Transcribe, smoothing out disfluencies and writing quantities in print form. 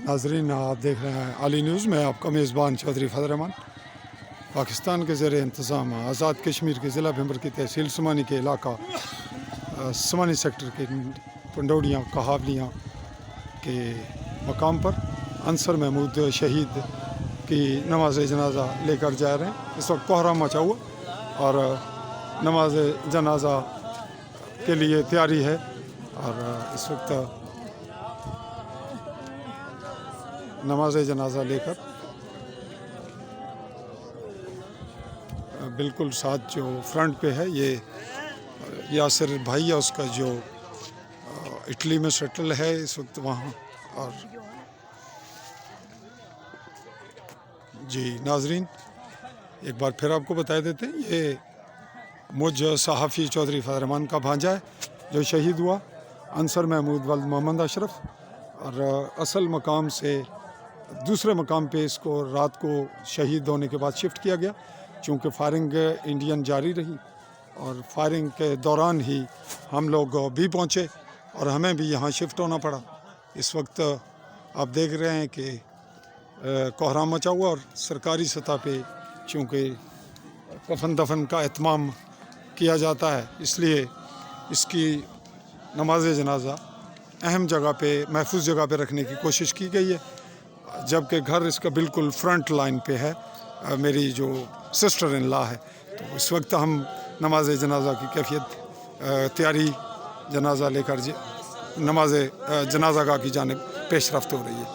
नाजरीन, आप देख रहे हैं आली न्यूज़ में। आपका मेज़बान चौधरी फजल रहमान। पाकिस्तान के ज़ेर इंतज़ाम आज़ाद कश्मीर के ज़िला भंबर की तहसील समानी के इलाका समानी सेक्टर के पंडौड़ियाँ कहावलियाँ के मकाम पर अंसर महमूद शहीद की नमाज जनाजा लेकर जा रहे हैं। इस वक्त कोहराम मचा हुआ और नमाज जनाजा के लिए तैयारी है। और इस वक्त नमाज जनाजा लेकर बिल्कुल साथ जो फ्रंट पे है ये यासिर भाई है, उसका जो इटली में सेटल है इस वक्त वहाँ। और जी नाजरीन, एक बार फिर आपको बता देते हैं, ये मुझ सहाफ़ी चौधरी फजल रहमान का भांजा है जो शहीद हुआ, अंसर महमूद वल्द मोहम्मद अशरफ। और असल मकाम से दूसरे मकाम पे इसको रात को शहीद होने के बाद शिफ्ट किया गया, चूँकि फायरिंग इंडियन जारी रही और फायरिंग के दौरान ही हम लोग भी पहुँचे और हमें भी यहाँ शिफ्ट होना पड़ा। इस वक्त आप देख रहे हैं कि कोहराम मचा हुआ और सरकारी सतह पे चूँकि कफन दफन का एहतमाम किया जाता है, इसलिए इसकी नमाज जनाजा अहम जगह पे, महफूज जगह पे रखने की कोशिश की गई है, जबकि घर इसका बिल्कुल फ्रंट लाइन पे है। मेरी जो सिस्टर इन लॉ है, तो इस वक्त हम नमाज जनाजा की कैफियत तैयारी जनाजा लेकर नमाज जनाजा गाह की जानिब पेश रफ्त हो रही है।